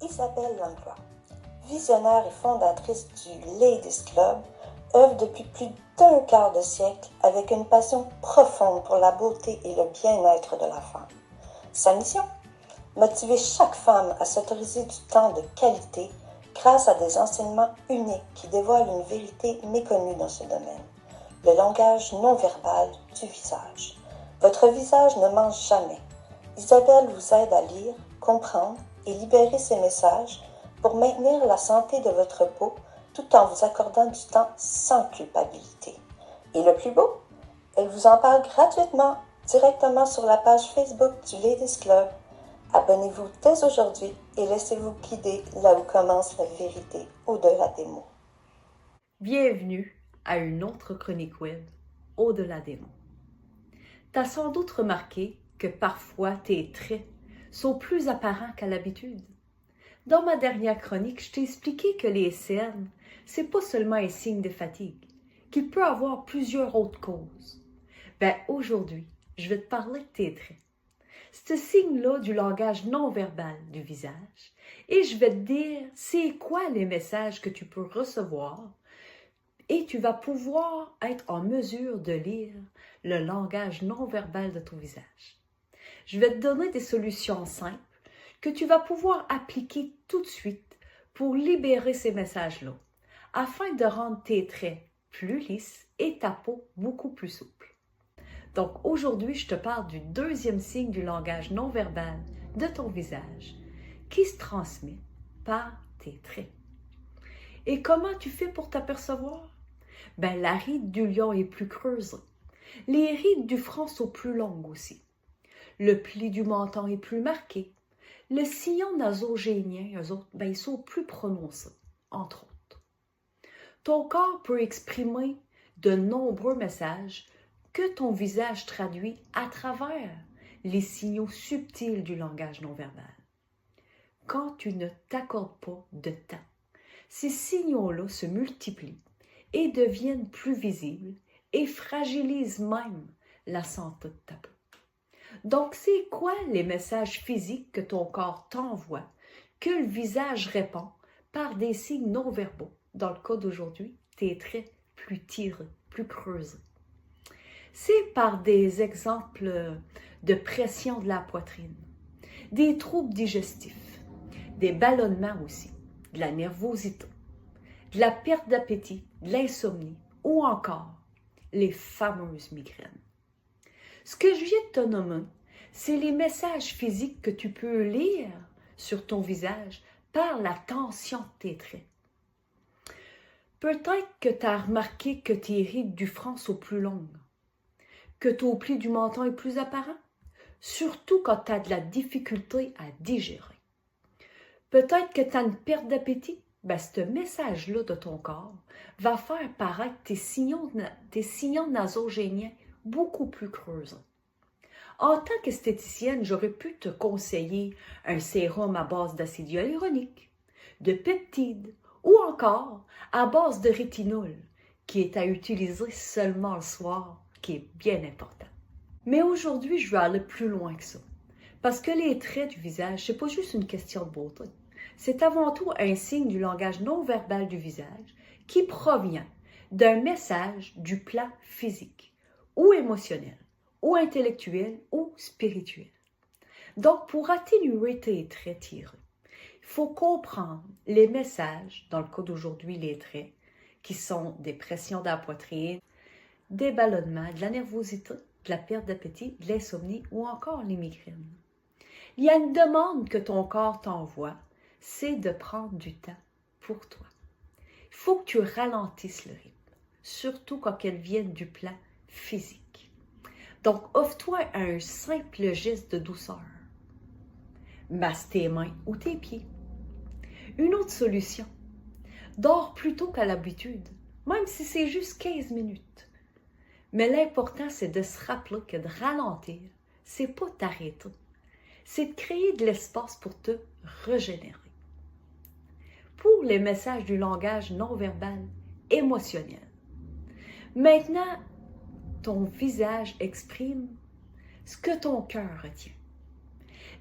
Isabelle Langlois, visionnaire et fondatrice du Ladies Club, œuvre depuis plus d'un quart de siècle avec une passion profonde pour la beauté et le bien-être de la femme. Sa mission? Motiver chaque femme à s'autoriser du temps de qualité grâce à des enseignements uniques qui dévoilent une vérité méconnue dans ce domaine. Le langage non verbal du visage. Votre visage ne ment jamais. Isabelle vous aide à lire, comprendre et libérer ces messages pour maintenir la santé de votre peau tout en vous accordant du temps sans culpabilité. Et le plus beau, elle vous en parle gratuitement directement sur la page Facebook du Ladies Club. Abonnez-vous dès aujourd'hui et laissez-vous guider là où commence la vérité au-delà des mots. Bienvenue à une autre chronique web, Au-delà des mots. T'as sans doute remarqué que parfois tes traits sont plus apparents qu'à l'habitude. Dans ma dernière chronique, je t'ai expliqué que les cernes, c'est pas seulement un signe de fatigue, qu'il peut avoir plusieurs autres causes. Aujourd'hui, je vais te parler de tes traits. Ce signe-là du langage non-verbal du visage, et je vais te dire c'est quoi les messages que tu peux recevoir et tu vas pouvoir être en mesure de lire le langage non-verbal de ton visage. Je vais te donner des solutions simples que tu vas pouvoir appliquer tout de suite pour libérer ces messages-là, afin de rendre tes traits plus lisses et ta peau beaucoup plus souple. Donc aujourd'hui, je te parle du deuxième signe du langage non-verbal de ton visage qui se transmet par tes traits. Et comment tu fais pour t'apercevoir? La ride du lion est plus creuse. Les rides du front sont plus longues aussi. Le pli du menton est plus marqué. Le sillon nasogénien, eux autres, ils sont plus prononcés, entre autres. Ton corps peut exprimer de nombreux messages que ton visage traduit à travers les signaux subtils du langage non-verbal. Quand tu ne t'accordes pas de temps, ces signaux-là se multiplient et deviennent plus visibles et fragilisent même la santé de ta peau. Donc, c'est quoi les messages physiques que ton corps t'envoie, que le visage répond par des signes non-verbaux? Dans le cas d'aujourd'hui, tes traits plus tirés, plus creusés. C'est par des exemples de pression de la poitrine, des troubles digestifs, des ballonnements aussi, de la nervosité, de la perte d'appétit, de l'insomnie ou encore les fameuses migraines. Ce que je viens de te nommer, c'est les messages physiques que tu peux lire sur ton visage par la tension de tes traits. Peut-être que tu as remarqué que tes rides du front sont plus longues, que ton pli du menton est plus apparent, surtout quand tu as de la difficulté à digérer. Peut-être que tu as une perte d'appétit. Ce message-là de ton corps va faire paraître tes sillons nasogéniens beaucoup plus creusés. En tant qu'esthéticienne, j'aurais pu te conseiller un sérum à base d'acide hyaluronique, de peptides ou encore à base de rétinol, qui est à utiliser seulement le soir, qui est bien important. Mais aujourd'hui, je vais aller plus loin que ça, parce que les traits du visage, c'est pas juste une question de beauté. C'est avant tout un signe du langage non-verbal du visage qui provient d'un message du plan physique ou émotionnel, ou intellectuel ou spirituel. Donc, pour atténuer tes traits tirés, il faut comprendre les messages, dans le cas d'aujourd'hui, les traits, qui sont des pressions de la poitrine, des ballonnements, de la nervosité, de la perte d'appétit, de l'insomnie ou encore les migraines. Il y a une demande que ton corps t'envoie, c'est de prendre du temps pour toi. Il faut que tu ralentisses le rythme, surtout quand elles viennent du plan physique. Donc, offre-toi un simple geste de douceur. Masse tes mains ou tes pieds. Une autre solution, dors plus tôt qu'à l'habitude, même si c'est juste 15 minutes. Mais l'important, c'est de se rappeler que de ralentir, c'est pas t'arrêter. C'est de créer de l'espace pour te régénérer. Pour les messages du langage non-verbal émotionnel. Maintenant, ton visage exprime ce que ton cœur retient.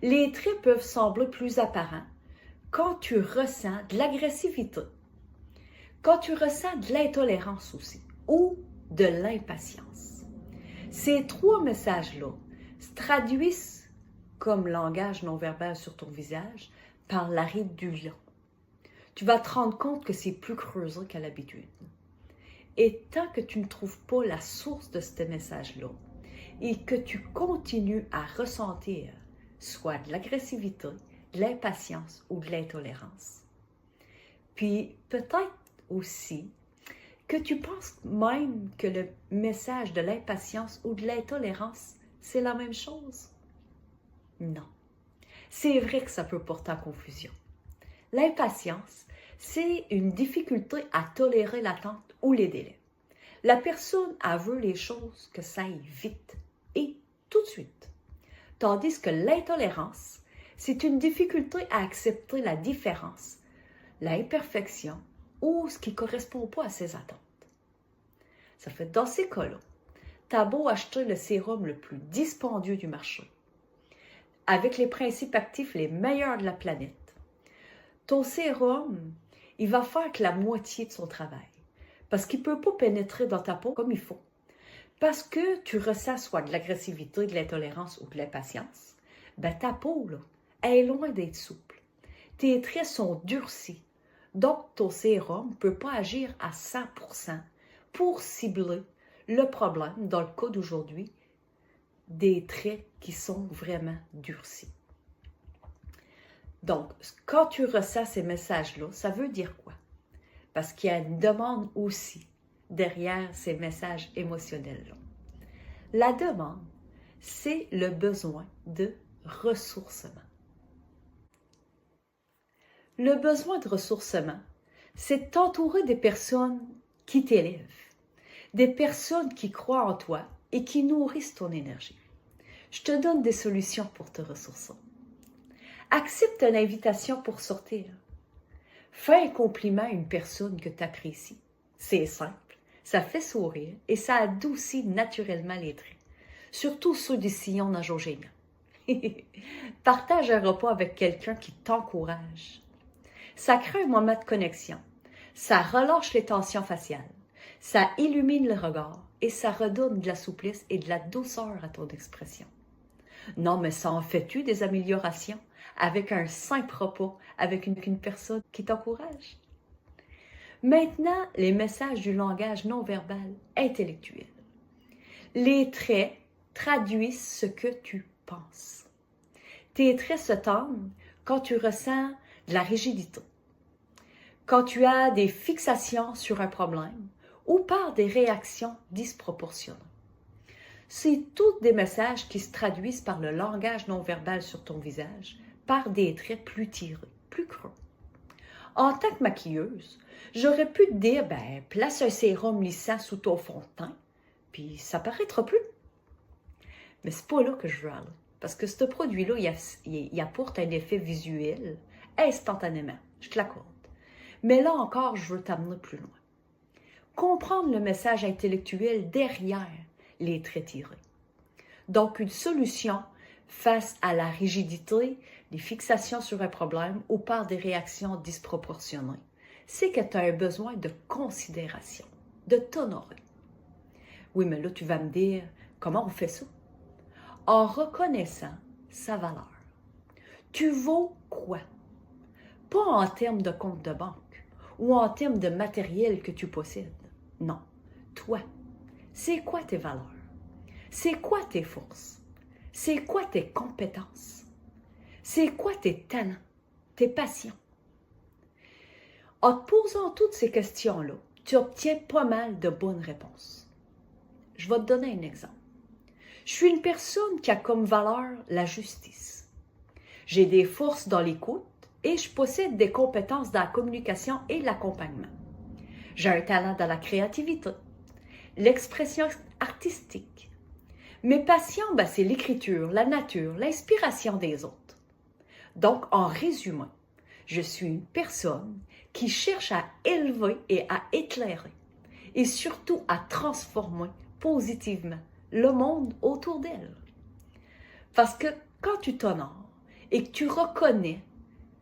Les traits peuvent sembler plus apparents quand tu ressens de l'agressivité, quand tu ressens de l'intolérance aussi, ou de l'impatience. Ces trois messages-là se traduisent comme langage non verbal sur ton visage par la ride du lion. Tu vas te rendre compte que c'est plus creusé qu'à l'habitude. Et tant que tu ne trouves pas la source de ce message-là et que tu continues à ressentir soit de l'agressivité, de l'impatience ou de l'intolérance, puis peut-être aussi que tu penses même que le message de l'impatience ou de l'intolérance, c'est la même chose. Non. C'est vrai que ça peut porter en confusion. L'impatience, c'est une difficulté à tolérer l'attente ou les délais. La personne, elle veut les choses que ça aille vite et tout de suite. Tandis que l'intolérance, c'est une difficulté à accepter la différence, l'imperfection ou ce qui ne correspond pas à ses attentes. Ça fait dans ces cas-là, t'as beau acheter le sérum le plus dispendieux du marché, avec les principes actifs les meilleurs de la planète, ton sérum, il va faire que la moitié de son travail, parce qu'il ne peut pas pénétrer dans ta peau comme il faut. Parce que tu ressens soit de l'agressivité, de l'intolérance ou de l'impatience, ben ta peau, là, elle est loin d'être souple. Tes traits sont durcis. Donc, ton sérum ne peut pas agir à 100% pour cibler le problème, dans le cas d'aujourd'hui, des traits qui sont vraiment durcis. Donc, quand tu ressens ces messages-là, ça veut dire quoi? Parce qu'il y a une demande aussi derrière ces messages émotionnels-là. La demande, c'est le besoin de ressourcement. Le besoin de ressourcement, c'est t'entourer des personnes qui t'élèvent, des personnes qui croient en toi et qui nourrissent ton énergie. Je te donne des solutions pour te ressourcer. Accepte une invitation pour sortir. Fais un compliment à une personne que tu apprécies. C'est simple, ça fait sourire et ça adoucit naturellement les traits, surtout ceux du sillon nasogéniant. Partage un repas avec quelqu'un qui t'encourage. Ça crée un moment de connexion. Ça relâche les tensions faciales. Ça illumine le regard et ça redonne de la souplesse et de la douceur à ton expression. Non, mais ça en fait-tu des améliorations avec un simple repas avec une personne qui t'encourage? Maintenant, les messages du langage non verbal intellectuel. Les traits traduisent ce que tu penses. Tes traits se tendent quand tu ressens de la rigidité, quand tu as des fixations sur un problème ou par des réactions disproportionnées. C'est tous des messages qui se traduisent par le langage non verbal sur ton visage, par des traits plus tirés, plus creux. En tant que maquilleuse, j'aurais pu te dire, place un sérum lissant sous ton fond de teint, puis ça paraîtra plus. Mais c'est pas là que je veux aller, parce que ce produit-là, il apporte un effet visuel instantanément, je te l'accorde. Mais là encore, je veux t'amener plus loin. Comprendre le message intellectuel derrière les traits tirés. Donc, une solution face à la rigidité, les fixations sur un problème ou par des réactions disproportionnées, c'est que tu as un besoin de considération, de t'honorer. Oui, mais là, tu vas me dire, comment on fait ça? En reconnaissant sa valeur. Tu vaux quoi? Pas en termes de compte de banque ou en termes de matériel que tu possèdes. Non, toi. C'est quoi tes valeurs? C'est quoi tes forces? C'est quoi tes compétences? C'est quoi tes talents, tes passions? En te posant toutes ces questions-là, tu obtiens pas mal de bonnes réponses. Je vais te donner un exemple. Je suis une personne qui a comme valeur la justice. J'ai des forces dans l'écoute et je possède des compétences dans la communication et l'accompagnement. J'ai un talent dans la créativité, l'expression artistique. Mes passions, c'est l'écriture, la nature, l'inspiration des autres. Donc, en résumé, je suis une personne qui cherche à élever et à éclairer et surtout à transformer positivement le monde autour d'elle. Parce que quand tu t'honores et que tu reconnais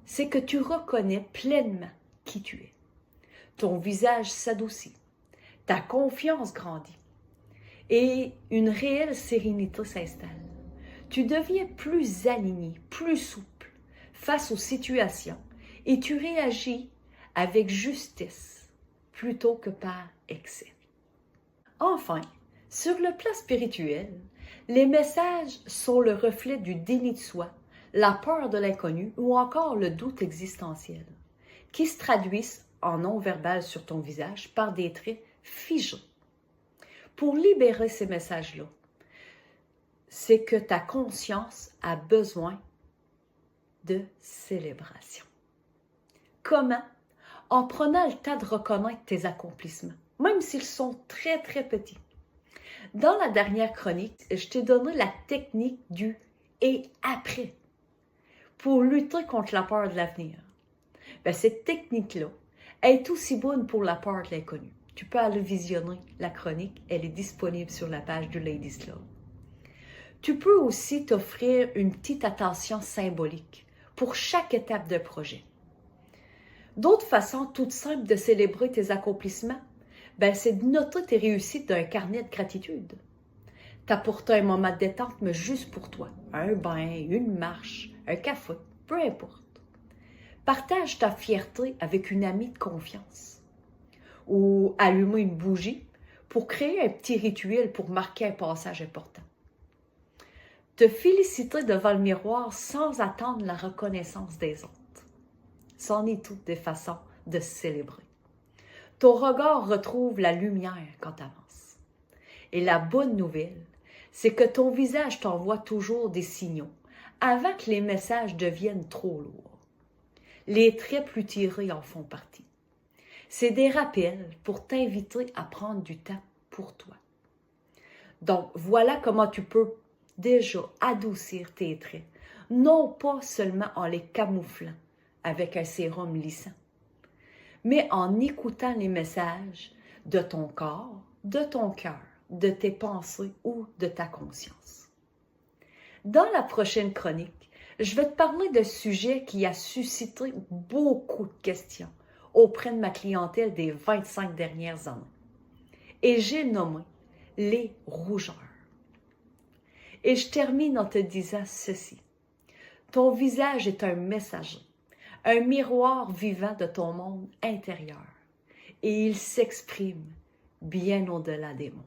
c'est que tu reconnais pleinement qui tu es. Ton visage s'adoucit, ta confiance grandit et une réelle sérénité s'installe. Tu deviens plus aligné, plus souple face aux situations et tu réagis avec justesse plutôt que par excès. Enfin, sur le plan spirituel, les messages sont le reflet du déni de soi, la peur de l'inconnu ou encore le doute existentiel, qui se traduisent en non-verbal sur ton visage par des traits figés. Pour libérer ces messages-là, c'est que ta conscience a besoin de célébration. Comment? En prenant le temps de reconnaître tes accomplissements, même s'ils sont très, très petits. Dans la dernière chronique, je t'ai donné la technique du « et après » pour lutter contre la peur de l'avenir. Cette technique-là est aussi bonne pour la peur de l'inconnu. Tu peux aller visionner la chronique, elle est disponible sur la page du Ladies Club. Tu peux aussi t'offrir une petite attention symbolique pour chaque étape de projet. D'autres façons toutes simples de célébrer tes accomplissements, c'est de noter tes réussites d'un carnet de gratitude. T'apporter un moment de détente, mais juste pour toi. Un bain, une marche, un café, peu importe. Partage ta fierté avec une amie de confiance. Ou allumer une bougie pour créer un petit rituel pour marquer un passage important. Te féliciter devant le miroir sans attendre la reconnaissance des autres. C'en est toutes des façons de se célébrer. Ton regard retrouve la lumière quand tu avances. Et la bonne nouvelle, c'est que ton visage t'envoie toujours des signaux avant que les messages deviennent trop lourds. Les traits plus tirés en font partie. C'est des rappels pour t'inviter à prendre du temps pour toi. Donc, voilà comment tu peux déjà adoucir tes traits, non pas seulement en les camouflant avec un sérum lissant, mais en écoutant les messages de ton corps, de ton cœur, de tes pensées ou de ta conscience. Dans la prochaine chronique, je vais te parler d'un sujet qui a suscité beaucoup de questions auprès de ma clientèle des 25 dernières années. Et j'ai nommé les rougeurs. Et je termine en te disant ceci. Ton visage est un messager, un miroir vivant de ton monde intérieur. Et il s'exprime bien au-delà des mots.